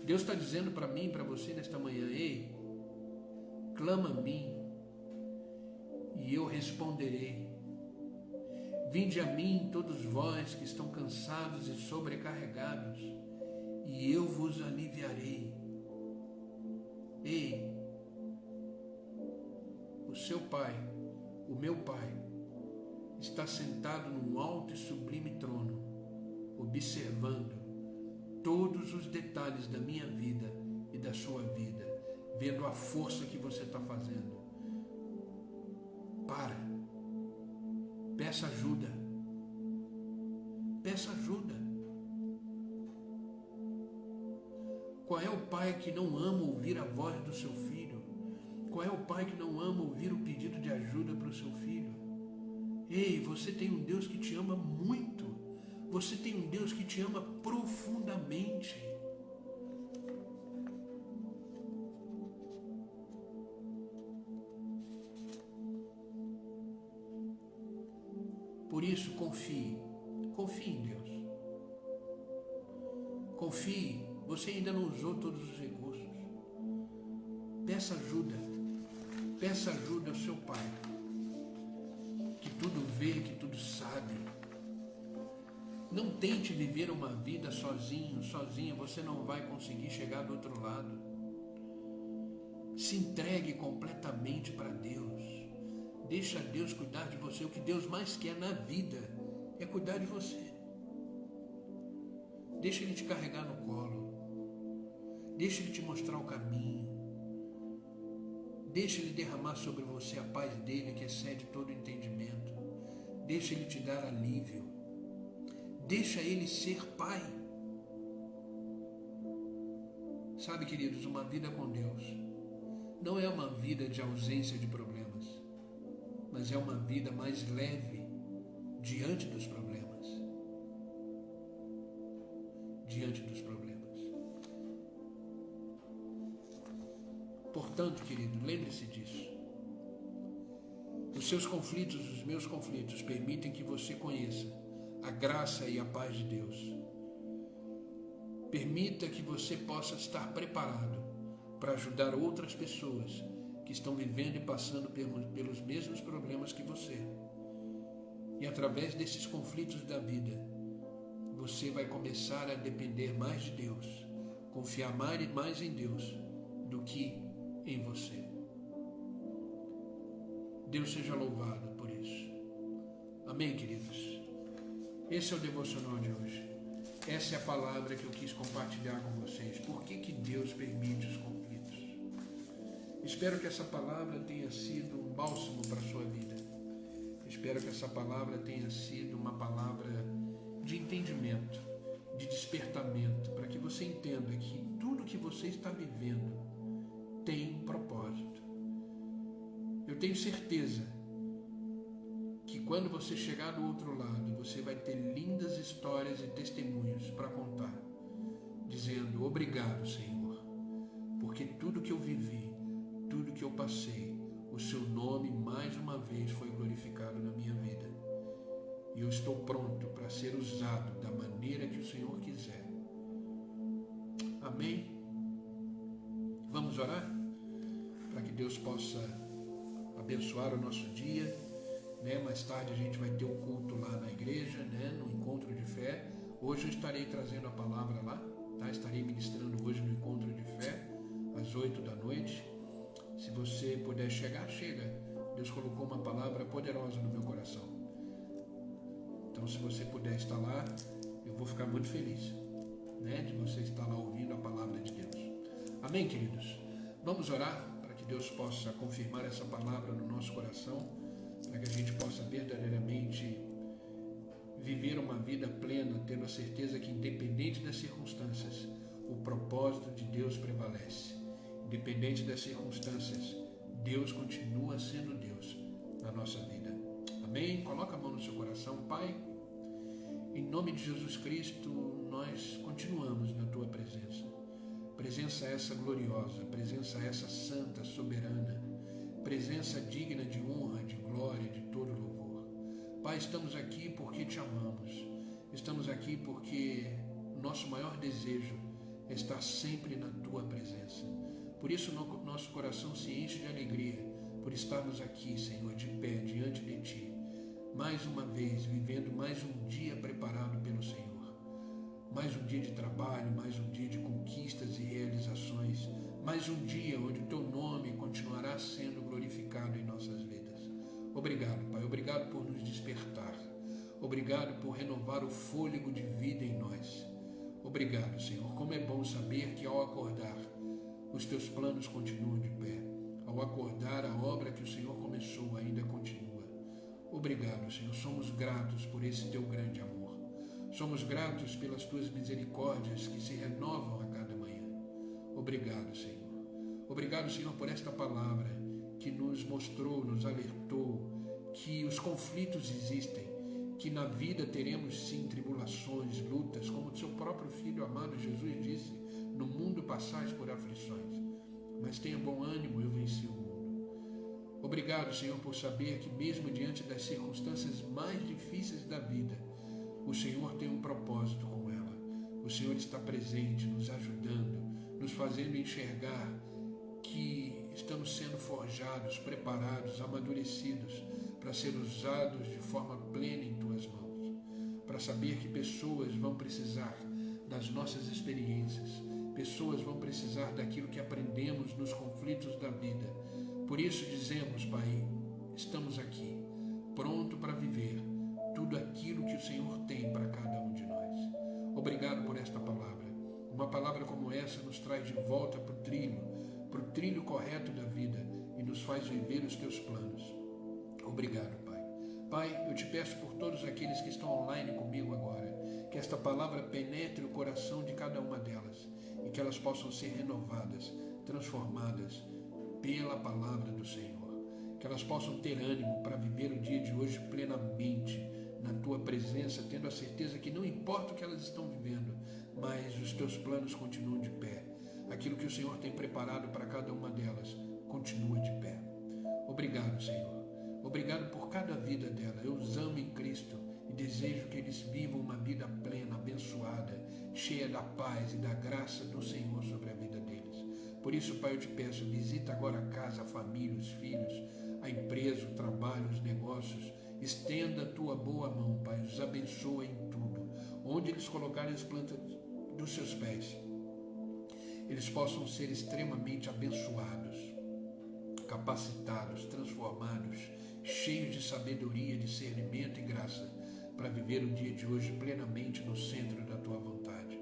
Deus está dizendo para mim e para você nesta manhã: ei, clama a mim e eu responderei. Vinde a mim todos vós que estão cansados e sobrecarregados, e eu vos aliviarei. Ei, o seu pai, o meu pai, está sentado num alto e sublime trono, observando todos os detalhes da minha vida e da sua vida, vendo a força que você está fazendo. Para. Peça ajuda. Peça ajuda. Qual é o pai que não ama ouvir a voz do seu filho? Qual é o pai que não ama ouvir o pedido de ajuda para o seu filho? Ei, você tem um Deus que te ama muito. Você tem um Deus que te ama profundamente. Por isso, confie. Confie em Deus. Confie. Você ainda não usou todos os recursos. Peça ajuda. Peça ajuda ao seu pai, que tudo vê, que tudo sabe. Não tente viver uma vida sozinho, sozinha. Você não vai conseguir chegar do outro lado. Se entregue completamente para Deus. Deixa Deus cuidar de você. O que Deus mais quer na vida é cuidar de você. Deixa Ele te carregar no colo. Deixa Ele te mostrar o caminho. Deixa Ele derramar sobre você a paz dEle que excede todo entendimento. Deixa Ele te dar alívio. Deixa Ele ser Pai. Sabe, queridos, uma vida com Deus não é uma vida de ausência de problemas, mas é uma vida mais leve diante dos problemas. Diante dos problemas. Portanto, querido, lembre-se disso. Os seus conflitos, os meus conflitos, permitem que você conheça a graça e a paz de Deus. Permita que você possa estar preparado para ajudar outras pessoas que estão vivendo e passando pelos mesmos problemas que você. E através desses conflitos da vida, você vai começar a depender mais de Deus, confiar mais em Deus do que em você. Deus seja louvado por isso. Amém, queridos? Esse é o devocional de hoje. Essa é a palavra que eu quis compartilhar com vocês. Por que Deus permite os conflitos? Espero que essa palavra tenha sido um bálsamo para a sua vida. Espero que essa palavra tenha sido uma palavra de entendimento, de despertamento, para que você entenda que tudo que você está vivendo tem um propósito. Eu tenho certeza que quando você chegar do outro lado, você vai ter lindas histórias e testemunhos para contar, dizendo: obrigado, Senhor, porque tudo que eu vivi, tudo que eu passei, o seu nome mais uma vez foi glorificado na minha vida. E eu estou pronto para ser usado da maneira que o Senhor quiser. Amém? Vamos orar? Para que Deus possa abençoar o nosso dia, né? Mais tarde a gente vai ter um culto lá na igreja, né? No encontro de fé. Hoje eu estarei trazendo a palavra lá, tá? Estarei ministrando hoje no encontro de fé, às 8 da noite. Se você puder chegar, chega. Deus colocou uma palavra poderosa no meu coração. Então, se você puder estar lá, eu vou ficar muito feliz, né? De você estar lá ouvindo a palavra de Deus. Amém, queridos? Vamos orar para que Deus possa confirmar essa palavra no nosso coração, para que a gente possa verdadeiramente viver uma vida plena, tendo a certeza que, independente das circunstâncias, o propósito de Deus prevalece. Independente das circunstâncias, Deus continua sendo Deus na nossa vida. Amém? Coloca a mão no seu coração. Pai, em nome de Jesus Cristo, nós continuamos na Tua presença. Presença essa gloriosa, presença essa santa, soberana, presença digna de honra, de glória, de todo louvor. Pai, estamos aqui porque Te amamos. Estamos aqui porque o nosso maior desejo é estar sempre na Tua presença. Por isso nosso coração se enche de alegria por estarmos aqui, Senhor, de pé diante de Ti, mais uma vez vivendo mais um dia preparado pelo Senhor, mais um dia de trabalho, mais um dia de conquistas e realizações, mais um dia onde o Teu nome continuará sendo glorificado em nossas vidas. Obrigado, Pai, obrigado por nos despertar, obrigado por renovar o fôlego de vida em nós. Obrigado, Senhor, como é bom saber que ao acordar, os Teus planos continuam de pé. Ao acordar, a obra que o Senhor começou ainda continua. Obrigado, Senhor. Somos gratos por esse Teu grande amor. Somos gratos pelas Tuas misericórdias que se renovam a cada manhã. Obrigado, Senhor. Obrigado, Senhor, por esta palavra que nos mostrou, nos alertou que os conflitos existem, que na vida teremos sim tribulações, lutas, como o Seu próprio Filho amado Jesus disse: no mundo passais por aflições, mas tenha bom ânimo, eu venci o mundo. Obrigado, Senhor, por saber que mesmo diante das circunstâncias mais difíceis da vida, o Senhor tem um propósito com ela. O Senhor está presente, nos ajudando, nos fazendo enxergar que estamos sendo forjados, preparados, amadurecidos para ser usados de forma plena em Tuas mãos, para saber que pessoas vão precisar das nossas experiências, pessoas vão precisar daquilo que aprendemos nos conflitos da vida. Por isso dizemos, Pai, estamos aqui, pronto para viver tudo aquilo que o Senhor tem para cada um de nós. Obrigado por esta palavra. Uma palavra como essa nos traz de volta para o trilho correto da vida e nos faz viver os Teus planos. Obrigado, Pai. Pai, eu Te peço por todos aqueles que estão online comigo agora, que esta palavra penetre o coração de cada uma delas e que elas possam ser renovadas, transformadas pela palavra do Senhor. Que elas possam ter ânimo para viver o dia de hoje plenamente na Tua presença, tendo a certeza que não importa o que elas estão vivendo, mas os Teus planos continuam de pé. Aquilo que o Senhor tem preparado para cada uma delas continua de pé. Obrigado, Senhor. Obrigado por cada vida dela. Eu os amo em Cristo e desejo que eles vivam uma vida plena, abençoada, cheia da paz e da graça do Senhor sobre a vida deles. Por isso, Pai, eu te peço, visita agora a casa, a família, os filhos, a empresa, o trabalho, os negócios. Estenda a Tua boa mão, Pai, os abençoa em tudo. Onde eles colocarem as plantas dos seus pés, eles possam ser extremamente abençoados, capacitados, transformados, cheios de sabedoria, discernimento e graça, para viver o dia de hoje plenamente no centro da Tua vontade.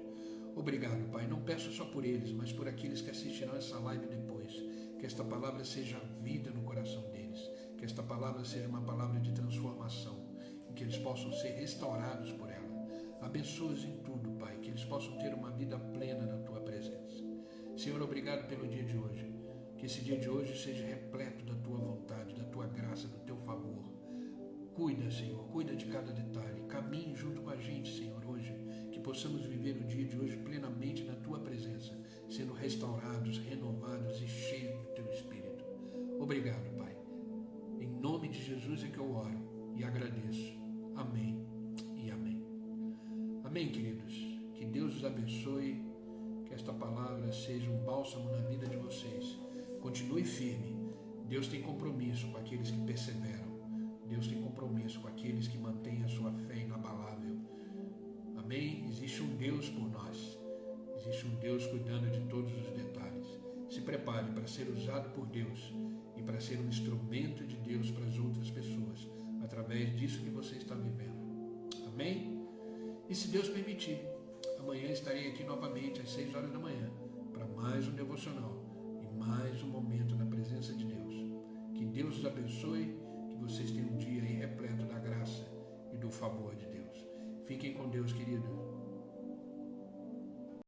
Obrigado, Pai. Não peço só por eles, mas por aqueles que assistirão essa live depois. Que esta palavra seja vida no coração deles. Que esta palavra seja uma palavra de transformação, e que eles possam ser restaurados por ela. Abençoa-os em tudo, Pai, que eles possam ter uma vida plena na Tua presença. Senhor, obrigado pelo dia de hoje. Que esse dia de hoje seja repleto da Tua vontade, da Tua graça, do Teu favor. Cuida, Senhor, cuida de cada detalhe. Caminhe junto com a gente, Senhor, hoje. Que possamos viver o dia de hoje plenamente na Tua presença, sendo restaurados, renovados e cheios do Teu Espírito. Obrigado, Pai. Em nome de Jesus é que eu oro e agradeço. Amém e amém. Amém, queridos. Que Deus os abençoe. Que esta palavra seja um bálsamo na vida de vocês. Continue firme. Deus tem compromisso com aqueles que perseveram. Deus tem compromisso com aqueles que mantêm a sua fé inabalável. Amém? Existe um Deus por nós. Existe um Deus cuidando de todos os detalhes. Se prepare para ser usado por Deus e para ser um instrumento de Deus para as outras pessoas, através disso que você está vivendo. Amém? E se Deus permitir, amanhã estarei aqui novamente às 6 horas da manhã para mais um devocional e mais um momento na presença de Deus. Que Deus os abençoe, que vocês tenham um dia aí repleto da graça e do favor de Deus. Fiquem com Deus, querido.